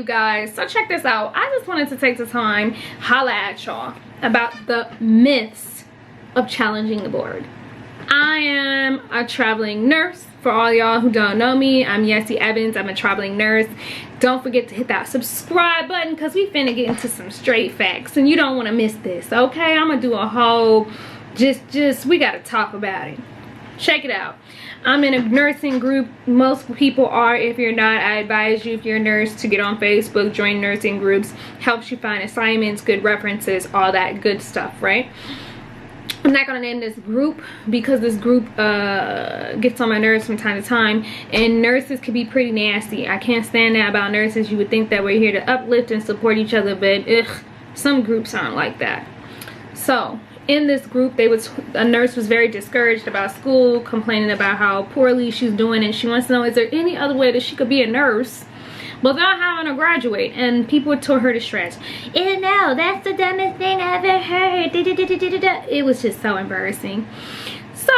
guys, so check this out. I just wanted to take the time holla at y'all about the myths of challenging the board. I am a traveling nurse. For all y'all who don't know me, I'm Yessie Evans. I'm a traveling nurse. Don't forget to hit that subscribe button because we finna get into some straight facts and you don't want to miss this, okay? I'm gonna do a whole we gotta talk about it. Check it out. I'm in a nursing group. Most people are. If you're not, I advise you, if you're a nurse, to get on Facebook, join nursing groups. Helps you find assignments, good references, all that good stuff, right? I'm not going to name this group because this group gets on my nerves from time to time, and nurses can be pretty nasty. I can't stand that about nurses. You would think that we're here to uplift and support each other, but some groups aren't like that. So in this group, a nurse was very discouraged about school, complaining about how poorly she's doing, and she wants to know, is there any other way that she could be a nurse without having to graduate? And people tore her to shreds. No, that's the dumbest thing I ever heard. It was just so embarrassing. So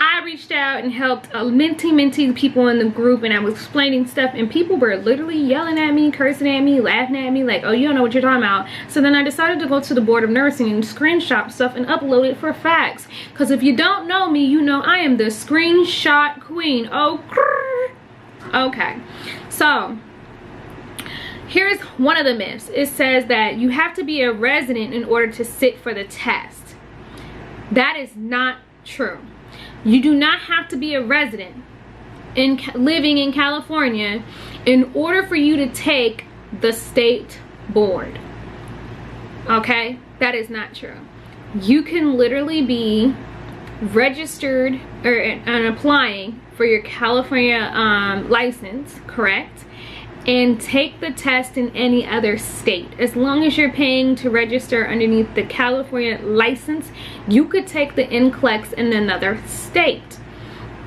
I reached out and helped minty people in the group, and I was explaining stuff, and people were literally yelling at me, cursing at me, laughing at me, like, oh, you don't know what you're talking about. So then I decided to go to the board of nursing and screenshot stuff and upload it for facts. Because if you don't know me, you know I am the screenshot queen. Oh, okay. So here's one of the myths. It says that you have to be a resident in order to sit for the test. That is not true. You do not have to be a resident living in California in order for you to take the state board. Okay? That is not true. You can literally be registered and applying for your California license, correct? And take the test in any other state. As long as you're paying to register underneath the California license, you could take the NCLEX in another state.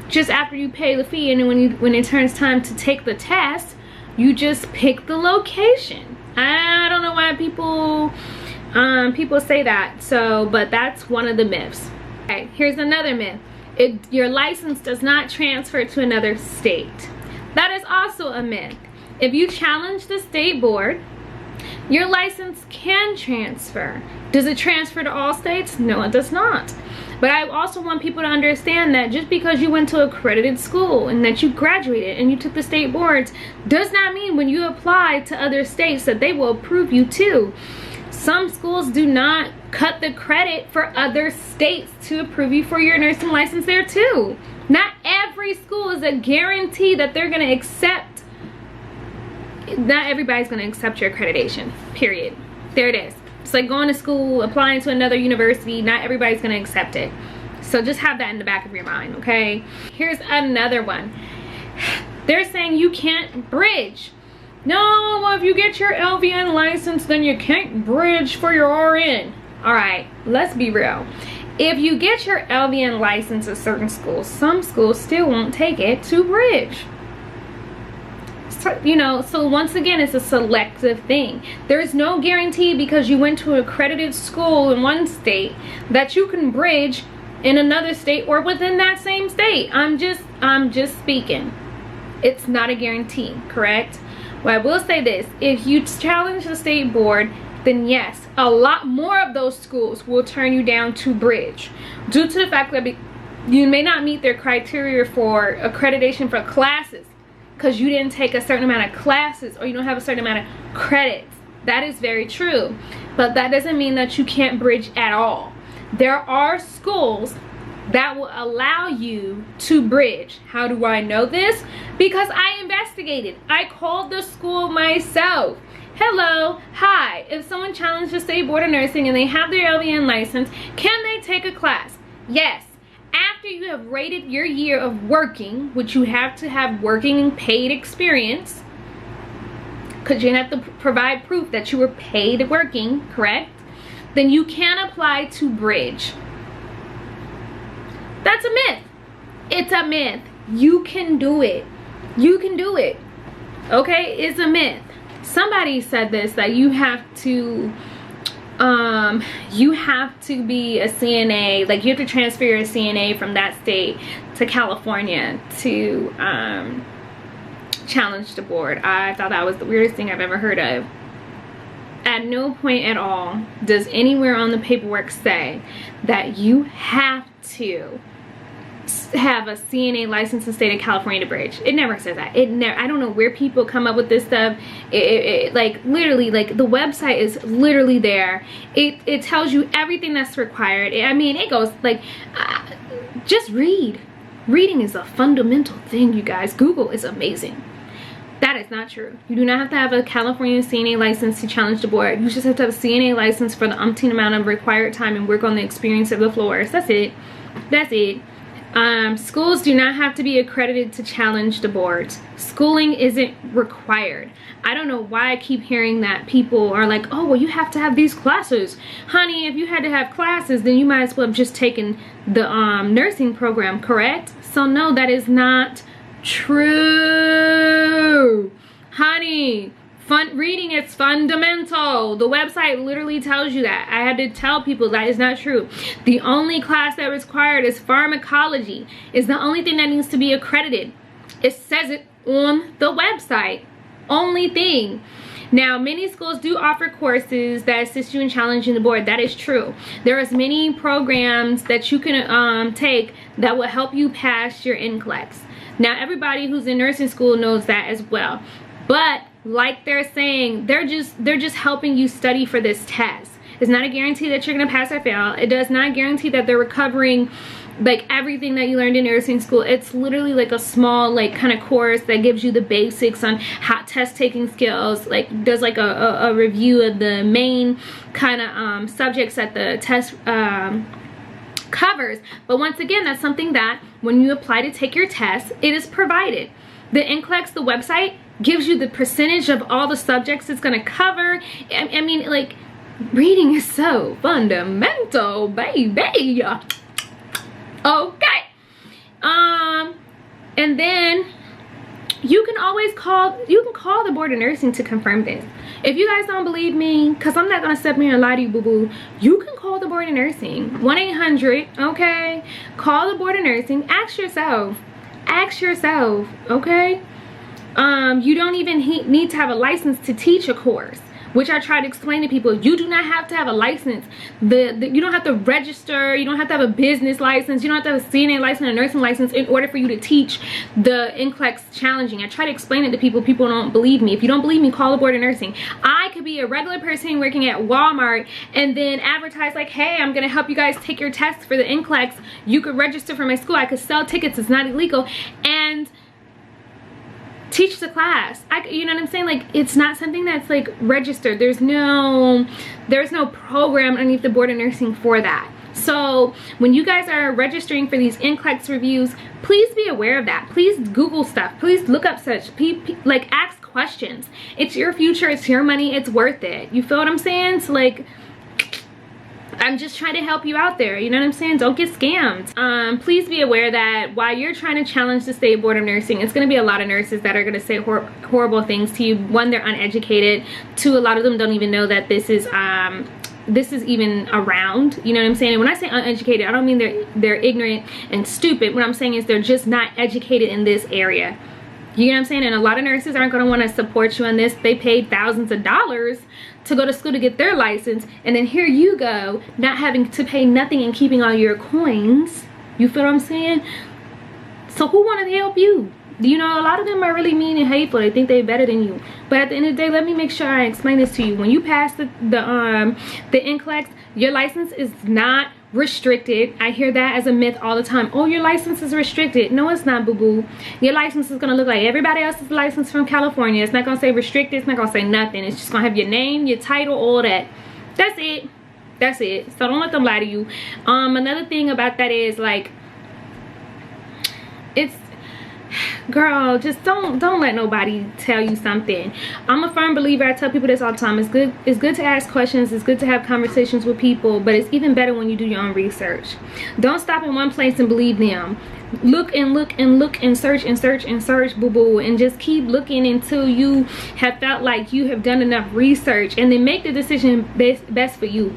Just after you pay the fee, and then when it turns time to take the test, you just pick the location. I don't know why people say that. So, but that's one of the myths. Okay, here's another myth. Your license does not transfer to another state. That is also a myth. If you challenge the state board, your license can transfer. Does it transfer to all states? No, it does not. But I also want people to understand that just because you went to accredited school and that you graduated and you took the state boards does not mean when you apply to other states that they will approve you too. Some schools do not cut the credit for other states to approve you for your nursing license there too. Not every school is a guarantee that they're going to accept. Not everybody's going to accept your accreditation, period. There it is. It's like going to school, applying to another university. Not everybody's going to accept it. So just have that in the back of your mind, okay? Here's another one. They're saying you can't bridge. No, well, if you get your LVN license, then you can't bridge for your RN. All right, let's be real. If you get your LVN license at certain schools, some schools still won't take it to bridge. You know, so once again, it's a selective thing. There's no guarantee because you went to an accredited school in one state that you can bridge in another state or within that same state. I'm just speaking. It's not a guarantee, correct? Well, I will say this. If you challenge the state board, then yes, a lot more of those schools will turn you down to bridge due to the fact that you may not meet their criteria for accreditation for classes, because you didn't take a certain amount of classes or you don't have a certain amount of credits. That is very true, but that doesn't mean that you can't bridge at all. There are schools that will allow you to bridge. How do I know this? Because I investigated. I called the school myself. Hello, hi, if someone challenged the state board of nursing and they have their LVN license, can they take a class? Yes. After you have rated your year of working, which you have to have working and paid experience, because you have to provide proof that you were paid working, correct? Then you can apply to bridge. That's a myth. It's a myth. You can do it. You can do it. Okay? It's a myth. Somebody said this, that you have to be a CNA, like you have to transfer your CNA from that state to California to challenge the board. I thought that was the weirdest thing I've ever heard of. At no point at all does anywhere on the paperwork say that you have to have a CNA license in the state of California to bridge. It never says that. It never. I don't know where people come up with this stuff. Like literally, like the website is literally there. It tells you everything that's required. I mean, it goes like, just read. Reading is a fundamental thing, you guys. Google is amazing. That is not true. You do not have to have a California CNA license to challenge the board. You just have to have a CNA license for the umpteen amount of required time and work on the experience of the floors. That's it. That's it. Schools do not have to be accredited to challenge the boards. Schooling isn't required. I don't know why I keep hearing that people are like, oh, well, you have to have these classes. Honey, if you had to have classes, then you might as well have just taken the nursing program, correct? So no, that is not true. Honey, reading is fundamental. The website literally tells you that. I had to tell people that is not true. The only class that is required is pharmacology. It's the only thing that needs to be accredited. It says it on the website. Only thing. Now, many schools do offer courses that assist you in challenging the board. That is true. There is many programs that you can take that will help you pass your NCLEX. Now, everybody who's in nursing school knows that as well. But like they're saying, they're just helping you study for this test. It's not a guarantee that you're gonna pass or fail. It does not guarantee that they're recovering like everything that you learned in nursing school. It's literally like a small like kind of course that gives you the basics on how test taking skills, like does like a review of the main kind of subjects that the test covers. But once again, that's something that when you apply to take your test, it is provided. The NCLEX, the website, gives you the percentage of all the subjects it's going to cover. I mean, like, reading is so fundamental, baby. Okay. And then you can always call the board of nursing to confirm this. If you guys don't believe me, because I'm not going to sit here and lie to you, boo-boo, you can call the board of nursing. 1-800, okay? Call the board of nursing. Ask yourself, okay? You don't even need to have a license to teach a course, which I try to explain to people. You do not have to have a license. You don't have to register. You don't have to have a business license. You don't have to have a CNA license, a nursing license in order for you to teach the NCLEX challenging. I try to explain it to people. People don't believe me. If you don't believe me, call the board of nursing. I could be a regular person working at Walmart and then advertise like, hey, I'm going to help you guys take your tests for the NCLEX. You could register for my school. I could sell tickets. It's not illegal. And teach the class. You know what I'm saying? Like, it's not something that's like registered. There's no program underneath the board of nursing for that. So when you guys are registering for these NCLEX reviews, please be aware of that. Please Google stuff. Please look up such. Like, ask questions. It's your future. It's your money. It's worth it. You feel what I'm saying? So like, I'm just trying to help you out there. You know what I'm saying? Don't get scammed. Please be aware that while you're trying to challenge the state board of nursing, it's going to be a lot of nurses that are going to say horrible things to you. One, they're uneducated. Two, a lot of them don't even know that this is even around. You know what I'm saying? And when I say uneducated, I don't mean they're ignorant and stupid. What I'm saying is they're just not educated in this area. You know what I'm saying? And a lot of nurses aren't going to want to support you on this. They paid thousands of dollars to go to school to get their license, and then here you go, not having to pay nothing and keeping all your coins. You feel what I'm saying? So who wanted to help you? You know, a lot of them are really mean and hateful. They think they're better than you. But at the end of the day, let me make sure I explain this to you. When you pass the NCLEX, your license is not restricted. I hear that as a myth all the time. Oh, your license is restricted. No, it's not, boo-boo. Your license is gonna look like everybody else's license from California. It's not gonna say restricted. It's not gonna say nothing. It's just gonna have your name, your title, all that. That's it. That's it. So don't let them lie to you. Another thing about that is, like, it's, girl, just don't let nobody tell you something. I'm a firm believer. I tell people this all the time. It's good to ask questions. It's good to have conversations with people, but it's even better when you do your own research. Don't stop in one place and believe them. Look and look and look and search and search and search, boo-boo, and just keep looking until you have felt like you have done enough research, and then make the decision best for you.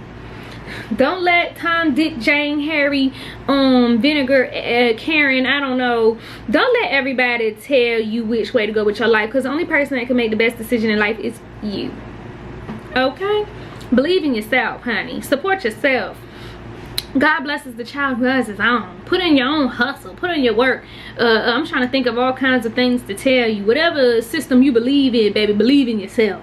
Don't let Tom, Dick, Jane, Harry, Vinegar, Karen, I don't know. Don't let everybody tell you which way to go with your life, because the only person that can make the best decision in life is you. Okay? Believe in yourself, honey. Support yourself. God blesses the child who has his own. Put in your own hustle. Put in your work. I'm trying to think of all kinds of things to tell you. Whatever system you believe in, baby, believe in yourself.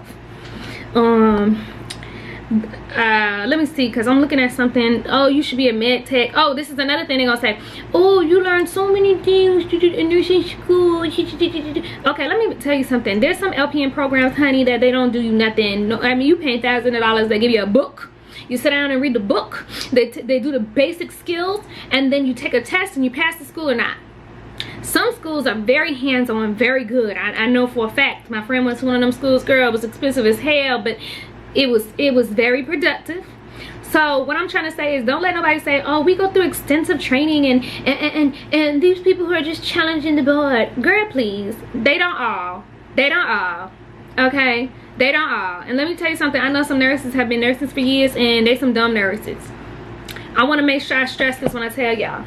Let me see, because I'm looking at something. Oh, you should be a med tech. Oh, this is another thing they're gonna say. Oh, you learned so many things in nursing school. Okay, let me tell you something. There's some LPN programs, honey, that they don't do you nothing. No, I mean, you pay thousands of dollars, they give you a book. You sit down and read the book. They do the basic skills, and then you take a test and you pass the school or not. Some schools are very hands-on, very good. I know for a fact. My friend went to one of them schools, girl. It was expensive as hell, but it was very productive. So what I'm trying to say is, don't let nobody say, oh, we go through extensive training and these people who are just challenging the board. Girl, please. They don't all. Okay? They don't all. And let me tell you something. I know some nurses have been nurses for years, and they some dumb nurses. I want to make sure I stress this when I tell y'all.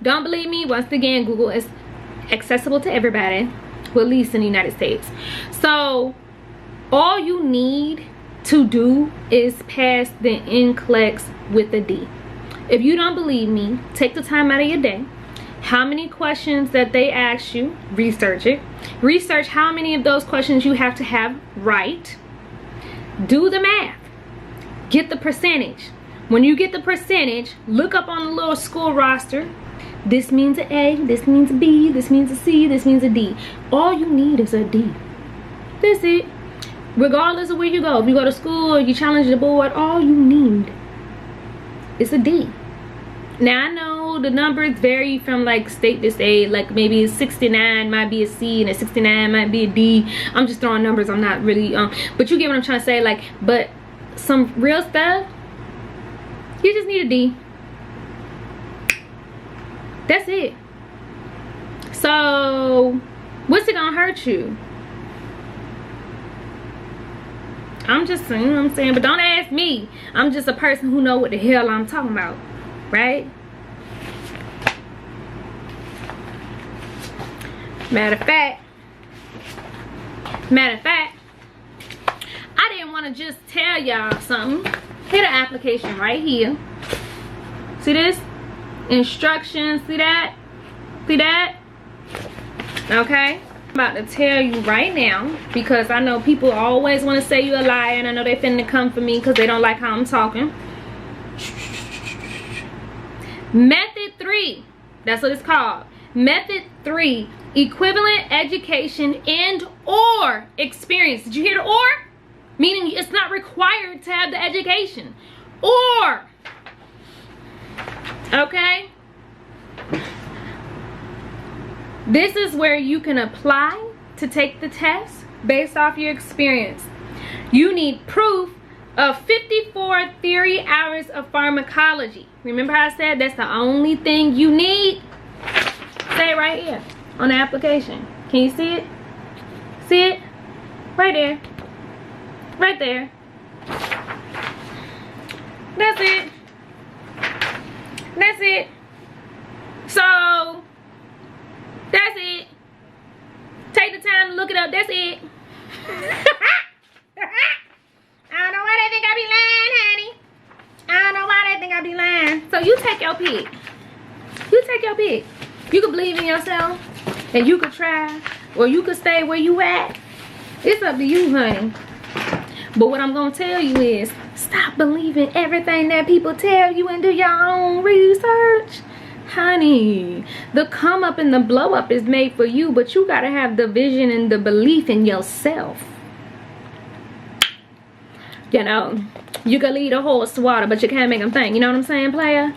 Don't believe me? Once again, Google is accessible to everybody, well, at least in the United States. So all you need to do is pass the NCLEX with a D. If you don't believe me, take the time out of your day. How many questions that they ask you, research it. Research how many of those questions you have to have right. Do the math. Get the percentage. When you get the percentage, look up on the little school roster. This means an A, this means a B, this means a C, this means a D. All you need is a D. That's it. Regardless of where you go, if you go to school or you challenge the board, all you need is a D. Now, I know the numbers vary from like state to state. Like maybe a 69 might be a C and a 69 might be a D. I'm just throwing numbers. I'm not really, but you get what I'm trying to say. Like, but some real stuff, you just need a D. That's it. So, what's it gonna hurt you? I'm just saying, you know what I'm saying? But don't ask me. I'm just a person who know what the hell I'm talking about. Right? Matter of fact, I didn't want to just tell y'all something. Hit an application right here. See this? Instructions. See that? See that? Okay. I'm about to tell you right now, because I know people always want to say you a liar, and I know they finna come for me because they don't like how I'm talking. Method 3, that's what it's called. Method 3, equivalent education and or experience. Did you hear the or? Meaning it's not required to have the education. Or, okay? This is where you can apply to take the test based off your experience. You need proof of 54 theory hours of pharmacology. Remember how I said that's the only thing you need? Say it right here on the application. Can you see it? See it? Right there. Right there. That's it. That's it. So, that's it. Take the time to look it up. That's it. I don't know why they think I be lying, honey. I don't know why they think I be lying. So you take your pick. You take your pick. You can believe in yourself, and you could try, or you could stay where you at. It's up to you, honey. But what I'm gonna tell you is, stop believing everything that people tell you and do your own research. Honey, the come up and the blow up is made for you, but you gotta have the vision and the belief in yourself. You know, you can lead a horse to water, but you can't make them think. You know what I'm saying, player?